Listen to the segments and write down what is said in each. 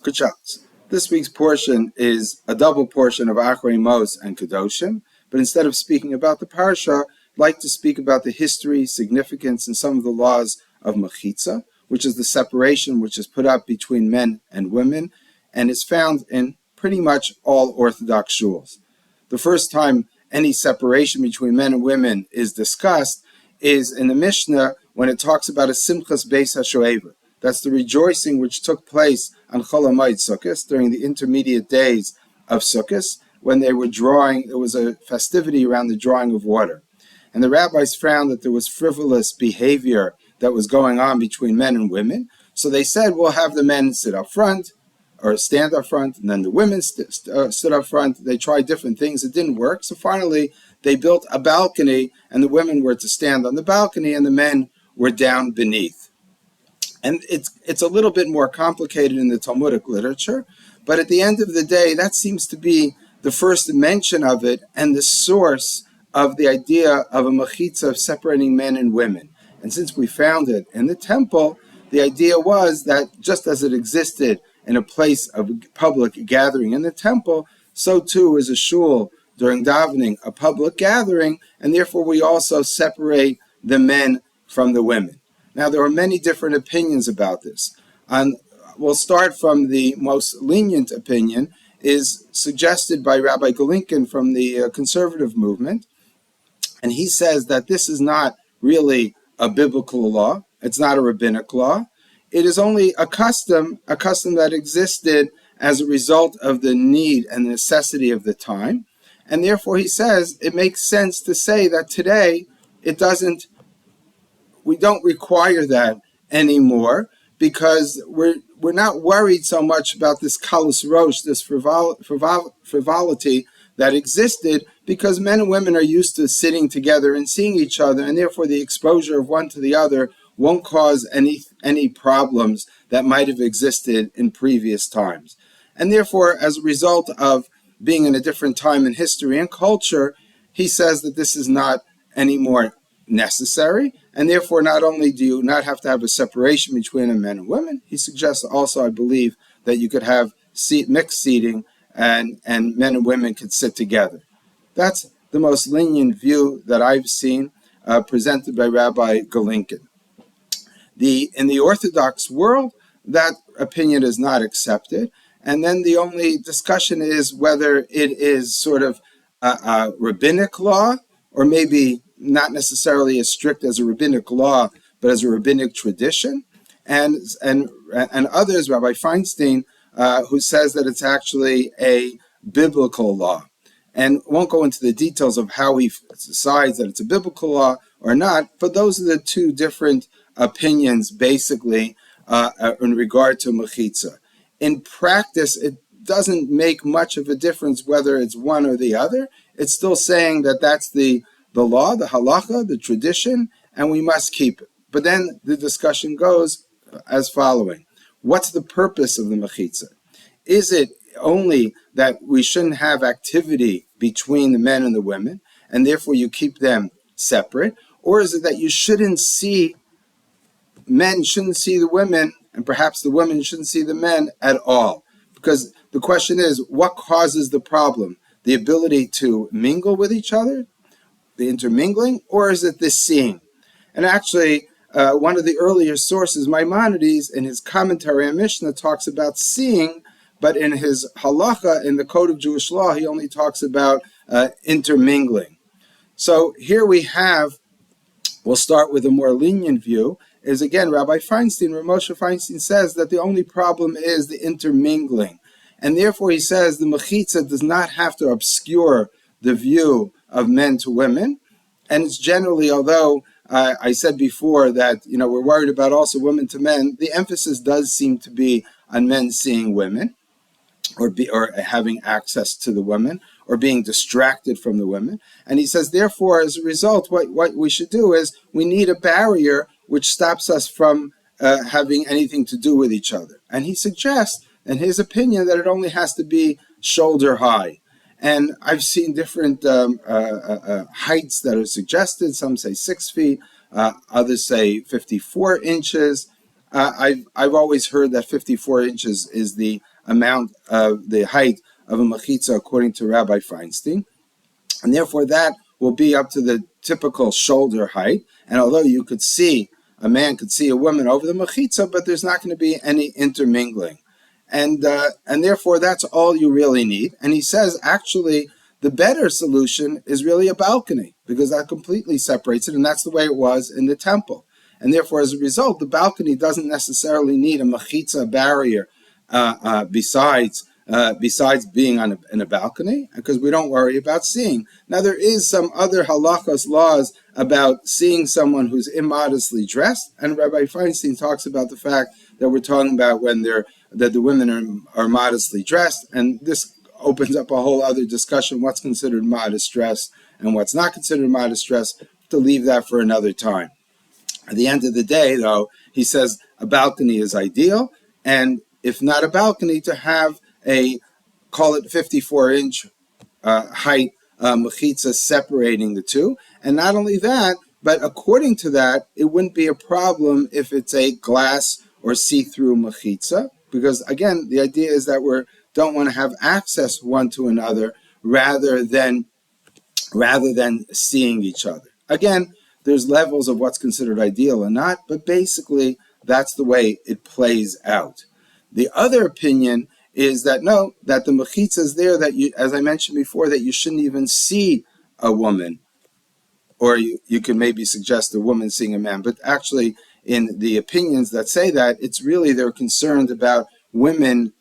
Kuchats. This week's portion is a double portion of Achrei Mos and Kedoshim, but instead of speaking about the parsha, I'd like to speak about the history, significance, and some of the laws of Mechitzah, which is the separation which is put up between men and women, and is found in pretty much all Orthodox shuls. The first time any separation between men and women is discussed is in the Mishnah when it talks about a Simchas Beis HaShoeva. That's the rejoicing which took place on Chol Hamoed Sukkos during the intermediate days of Sukkos, when they were drawing. There was a festivity around the drawing of water. And the rabbis found that there was frivolous behavior that was going on between men and women. So they said, we'll have the men sit up front, or stand up front, and then the women stood up front. They tried different things. It didn't work. So finally, they built a balcony, and the women were to stand on the balcony, and the men were down beneath. And it's a little bit more complicated in the Talmudic literature, but at the end of the day, that seems to be the first mention of it and the source of the idea of a mechitzah of separating men and women. And since we found it in the temple, the idea was that just as it existed in a place of public gathering in the temple, so too is a shul during davening a public gathering, and therefore we also separate the men from the women. Now, there are many different opinions about this. We'll start from the most lenient opinion, is suggested by Rabbi Golinkin from the conservative movement. And he says that this is not really a biblical law. It's not a rabbinic law. It is only a custom that existed as a result of the need and necessity of the time. And therefore, he says, it makes sense to say that today we don't require that anymore, because we're not worried so much about this kalus rosh, this frivolity that existed, because men and women are used to sitting together and seeing each other, and therefore the exposure of one to the other won't cause any problems that might have existed in previous times. And therefore, as a result of being in a different time in history and culture, he says that this is not anymore necessary, and therefore not only do you not have to have a separation between men and women, he suggests also, I believe, that you could have mixed seating and men and women could sit together. That's the most lenient view that I've seen presented by Rabbi Golinkin. In the Orthodox world, that opinion is not accepted, and then the only discussion is whether it is sort of a rabbinic law, or maybe not necessarily as strict as a rabbinic law, but as a rabbinic tradition, and others, Rabbi Feinstein, who says that it's actually a biblical law, and won't go into the details of how he decides that it's a biblical law or not, but those are the two different opinions, basically, in regard to mechitzah. In practice, it doesn't make much of a difference whether it's one or the other. It's still saying that that's the law, the halacha, the tradition, and we must keep it. But then the discussion goes as following. What's the purpose of the mechitzah? Is it only that we shouldn't have activity between the men and the women, and therefore you keep them separate? Or is it that men shouldn't see the women, and perhaps the women shouldn't see the men at all? Because the question is, what causes the problem? The ability to mingle with each other, the intermingling, or is it this seeing? And actually, one of the earlier sources, Maimonides, in his commentary on Mishnah, talks about seeing, but in his halacha, in the Code of Jewish Law, he only talks about intermingling. So here we'll start with a more lenient view, is again, Rabbi Feinstein, Moshe Feinstein says that the only problem is the intermingling. And therefore he says the mechitzah does not have to obscure the view of men to women. And it's generally, although I said before that we're worried about also women to men, the emphasis does seem to be on men seeing women, or having access to the women, or being distracted from the women. And he says, therefore, as a result, what we should do is we need a barrier which stops us from having anything to do with each other. And he suggests, in his opinion, that it only has to be shoulder high. And I've seen different heights that are suggested. Some say 6 feet, others say 54 inches. I've always heard that 54 inches is the amount of the height of a Mechitzah according to Rabbi Feinstein. And therefore that will be up to the typical shoulder height. And although a man could see a woman over the Mechitzah, but there's not going to be any intermingling. And therefore that's all you really need. And he says, actually, the better solution is really a balcony, because that completely separates it, and that's the way it was in the temple. And therefore, as a result, the balcony doesn't necessarily need a Mechitzah barrier besides being in a balcony, because we don't worry about seeing. Now, there is some other halachos laws about seeing someone who's immodestly dressed, and Rabbi Feinstein talks about the fact that we're talking about that the women are modestly dressed, and this opens up a whole other discussion, what's considered modest dress and what's not considered modest dress, to leave that for another time. At the end of the day, though, he says a balcony is ideal, and if not a balcony, to have call it 54-inch height mechitzah separating the two. And not only that, but according to that, it wouldn't be a problem if it's a glass or see-through mechitzah, because again, the idea is that we don't want to have access one to another rather than seeing each other. Again, there's levels of what's considered ideal or not, but basically that's the way it plays out. The other opinion is that that the mechitzah is there, that you, as I mentioned before, that you shouldn't even see a woman, or you can maybe suggest a woman seeing a man, but actually in the opinions that say that, it's really they're concerned about men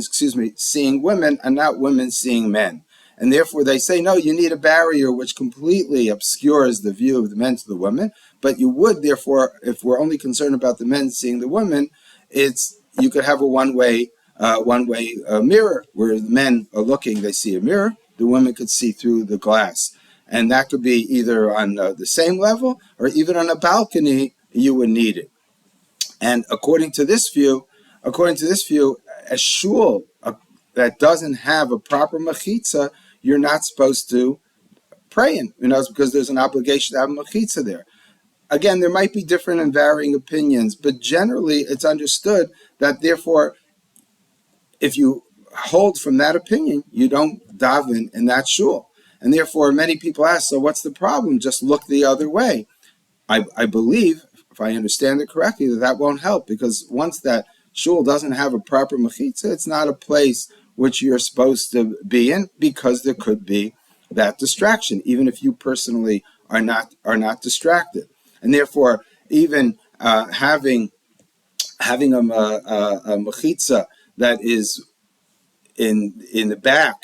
seeing women and not women seeing men. And therefore they say, no, you need a barrier which completely obscures the view of the men to the women, but you would, therefore, if we're only concerned about the men seeing the women, you could have a one-way mirror, where the men are looking, they see a mirror, the women could see through the glass. And that could be either on the same level, or even on a balcony, you would need it. And according to this view, a shul that doesn't have a proper mechitzah, you're not supposed to pray in, because there's an obligation to have a mechitzah there. Again, there might be different and varying opinions, but generally it's understood that therefore, if you hold from that opinion, you don't daven in that shul. And therefore, many people ask, so what's the problem? Just look the other way. I believe, if I understand it correctly, that won't help, because once that shul doesn't have a proper mechitzah, it's not a place which you're supposed to be in, because there could be that distraction, even if you personally are not distracted. And therefore, even having a mechitzah that is in the back,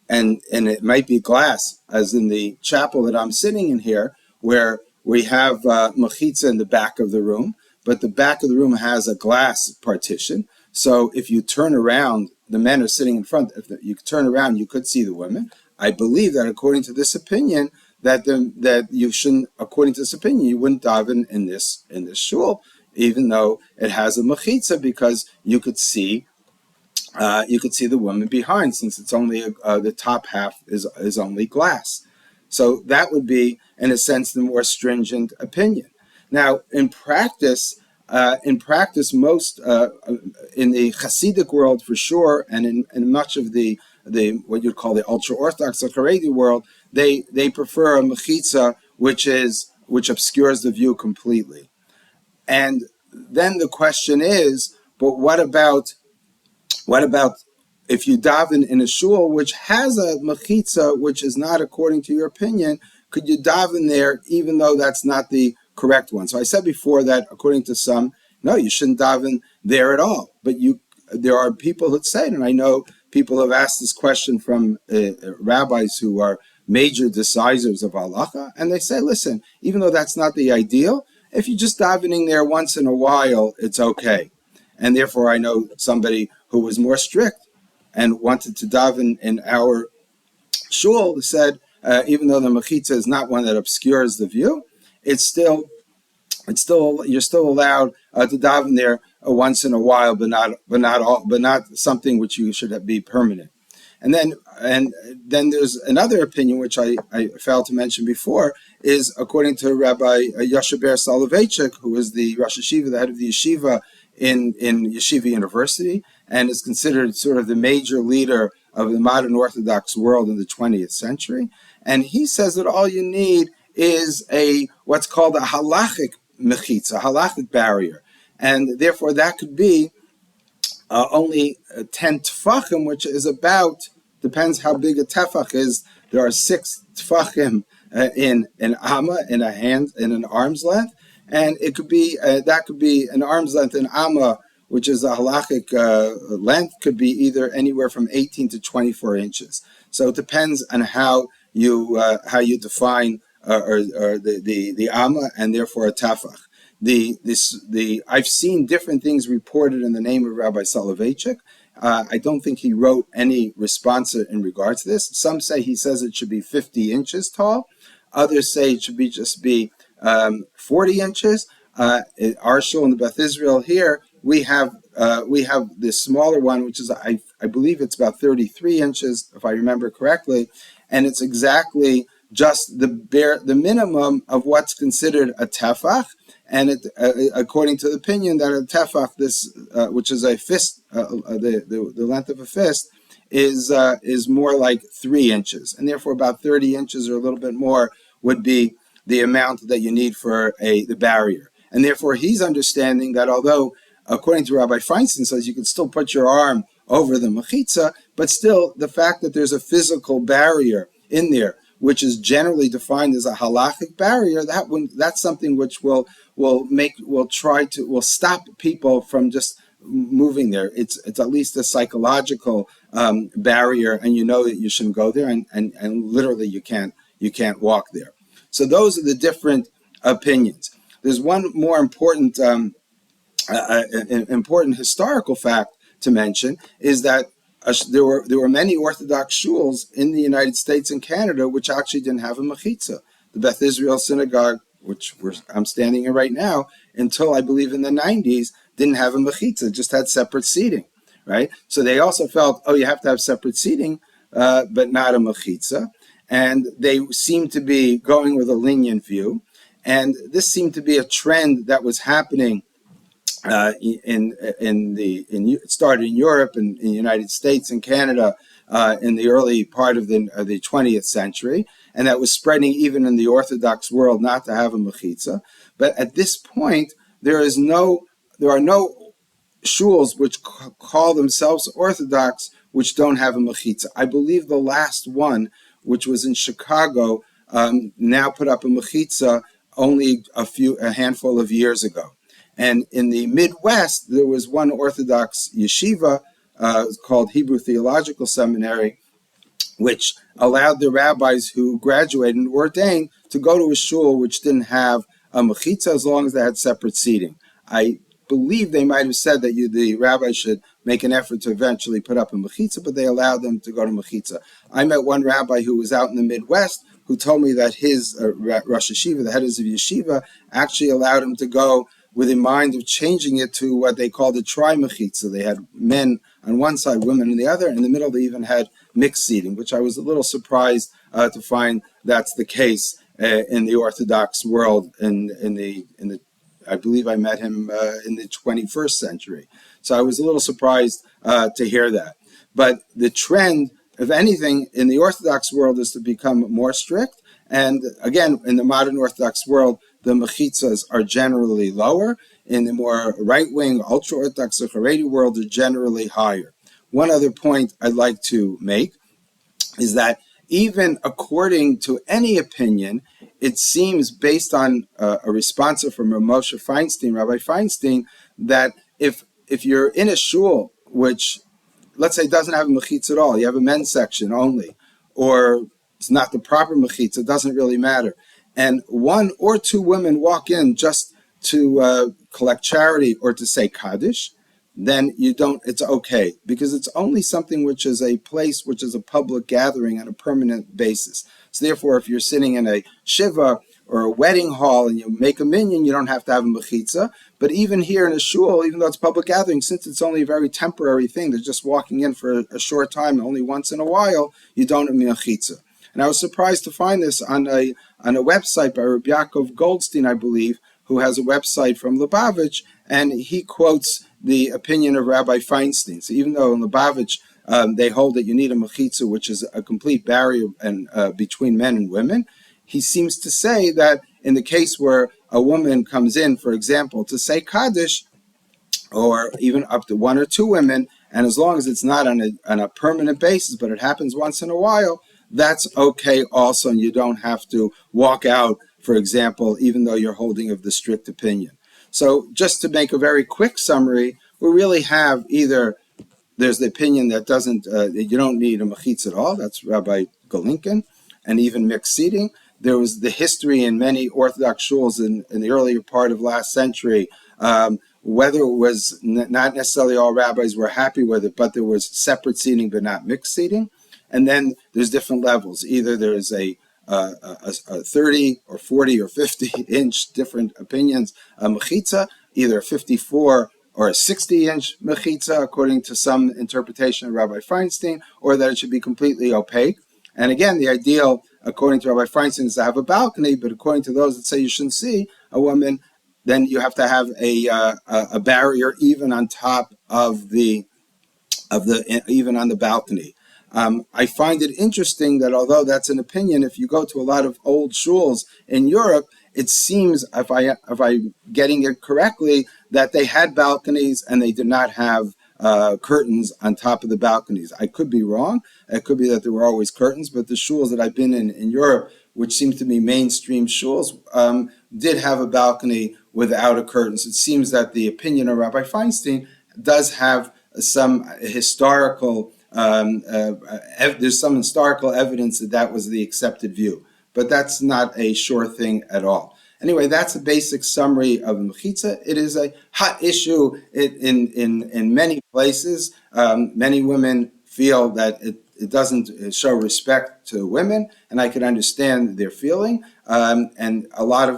and it might be glass, as in the chapel that I'm sitting in here, where we have mechitzah in the back of the room, but the back of the room has a glass partition. So if you turn around, the men are sitting in front. If you turn around, you could see the women. I believe that according to this opinion, that you shouldn't. According to this opinion, you wouldn't daven in this shul, even though it has a mechitzah, because you could see the woman behind, since it's only the top half is only glass. So that would be, in a sense, the more stringent opinion. Now, in practice, most in the Hasidic world for sure, and in much of the what you'd call the ultra-Orthodox or Haredi world, they prefer a mechitzah which obscures the view completely. And then the question is, but what about if you daven in a shul which has a mechitzah which is not according to your opinion? Could you daven there even though that's not the correct one? So I said before that according to some, no, you shouldn't daven there at all. But there are people that say it, and I know people have asked this question from rabbis who are major decisors of halacha, and they say, listen, even though that's not the ideal, if you're just davening there once in a while, it's okay. And therefore, I know somebody who was more strict and wanted to daven in our shul said, even though the mechitzah is not one that obscures the view, you're still allowed to daven there once in a while, but not something which you should be permanent. And then there's another opinion which I failed to mention before, is according to Rabbi Yoshe Ber Soloveitchik, who is the Rosh Yeshiva, the head of the yeshiva in Yeshiva University and is considered sort of the major leader of the modern Orthodox world in the 20th century. And he says that all you need is what's called a halachic mechitzah, a halachic barrier. And therefore that could be only 10 tefachim, which is about, depends how big a tefach is. There are 6 tefachim in an amma, in a hand, in an arm's length, and it could be that could be an arm's length in amma, which is a halachic length, could be either anywhere from 18 to 24 inches. So it depends on how you define or the amma, and therefore a tefach. I've seen different things reported in the name of Rabbi Soloveitchik. I don't think he wrote any response in regards to this. Some say he says it should be 50 inches tall. Others say it should just be 40 inches. Our shul in the Beth Israel here, we have this smaller one, which is I believe it's about 33 inches, if I remember correctly, and it's exactly just the minimum of what's considered a tefach. And according to the opinion that a tefach, which is a fist, the length of a fist, is more like 3 inches, and therefore about 30 inches or a little bit more would be the amount that you need for the barrier. And therefore he's understanding that although, according to Rabbi Feinstein, says you can still put your arm over the mechitzah, but still the fact that there's a physical barrier in there, which is generally defined as a halachic barrier, that's something which will stop people from just moving there. It's at least a psychological barrier, and you know that you shouldn't go there, and literally you can't walk there. So those are the different opinions. There's one more important historical fact to mention, is that there were many Orthodox shuls in the United States and Canada which actually didn't have a mechitzah. The Beth Israel Synagogue, which I'm standing in right now, until I believe in the 90s, didn't have a mechitzah, just had separate seating, right? So they also felt, you have to have separate seating, but not a mechitzah. And they seemed to be going with a lenient view. And this seemed to be a trend that was happening it started in Europe and in the United States and Canada in the early part of the 20th century, and that was spreading even in the Orthodox world not to have a mechitzah. But at this point, there are no shuls which call themselves Orthodox which don't have a mechitzah. I believe the last one, which was in Chicago, now put up a mechitzah only a handful of years ago. And in the Midwest, there was one Orthodox yeshiva called Hebrew Theological Seminary, which allowed the rabbis who graduated and ordained to go to a shul which didn't have a mechitzah as long as they had separate seating. I believe they might have said that the rabbis should make an effort to eventually put up a mechitzah, but they allowed them to go to mechitzah. I met one rabbi who was out in the Midwest who told me that his Rosh Yeshiva, the heads of yeshiva, actually allowed him to go with a mind of changing it to what they called a tri-mechitzah. They had men on one side, women on the other. In the middle, they even had mixed seating, which I was a little surprised to find that's the case in the Orthodox world. I believe I met him in the 21st century. So I was a little surprised to hear that. But the trend, if anything, in the Orthodox world is to become more strict. And again, in the modern Orthodox world, the mechitzas are generally lower. In the more right-wing, ultra-Orthodox, Haredi world, they're generally higher. One other point I'd like to make is that even according to any opinion, it seems, based on a response from Moshe Feinstein, Rabbi Feinstein, that if you're in a shul which, let's say, doesn't have a mechitzah at all, you have a men's section only, or it's not the proper mechitzah, it doesn't really matter, and one or two women walk in just to collect charity or to say Kaddish, then it's okay, because it's only something which is a place which is a public gathering on a permanent basis. So therefore, if you're sitting in a shiva or a wedding hall and you make a minyan, you don't have to have a mechitzah. But even here in a shul, even though it's public gathering, since it's only a very temporary thing, they're just walking in for a short time, only once in a while, you don't have mechitzah. And I was surprised to find this on a website by Rabbi Yaakov Goldstein, I believe, who has a website from Lubavitch, and he quotes the opinion of Rabbi Feinstein. So even though in Lubavitch they hold that you need a Mechitzah, which is a complete barrier between men and women, he seems to say that in the case where a woman comes in, for example, to say Kaddish, or even up to one or two women, and as long as it's not on a permanent basis, but it happens once in a while, that's okay also, and you don't have to walk out, for example, even though you're holding of the strict opinion. So just to make a very quick summary, we really have either there's the opinion that you don't need a mechitz at all. That's Rabbi Golinkin, and even mixed seating. There was the history in many Orthodox shuls in the earlier part of last century, whether it was not necessarily all rabbis were happy with it, but there was separate seating but not mixed seating. And then there's different levels. Either there's a 30 or 40 or 50-inch different opinions, a mechitza, either a 54 or a 60-inch mechitzah, according to some interpretation of Rabbi Feinstein, or that it should be completely opaque. And again, the ideal, according to Rabbi Feinstein, is to have a balcony, but according to those that say you shouldn't see a woman, then you have to have a barrier even on top of the even on the balcony. I find it interesting that although that's an opinion, if you go to a lot of old shuls in Europe, it seems, if I'm getting it correctly, that they had balconies and they did not have curtains on top of the balconies. I could be wrong. It could be that there were always curtains, but the shuls that I've been in Europe, which seem to be mainstream shuls, did have a balcony without a curtain. So it seems that the opinion of Rabbi Feinstein does have some historical there's some historical evidence that was the accepted view, but that's not a sure thing at all. Anyway, that's a basic summary of Mechitzah. It is a hot issue in many places. Many women feel that it doesn't show respect to women, and I can understand their feeling. And a lot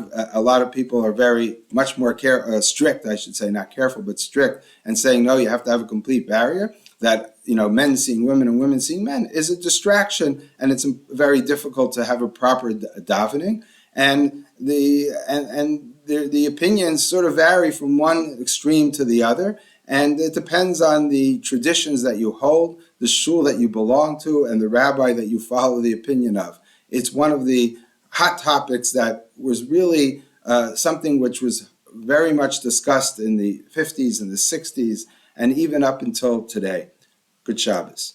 of people are very much more strict, I should say, not careful, but strict, and saying no, you have to have a complete barrier. That men seeing women and women seeing men is a distraction, and it's very difficult to have a proper davening. And the opinions sort of vary from one extreme to the other, and it depends on the traditions that you hold, the shul that you belong to, and the rabbi that you follow the opinion of. It's one of the hot topics that was really something which was very much discussed in the 50s and the 60s, and even up until today. Good Shabbos.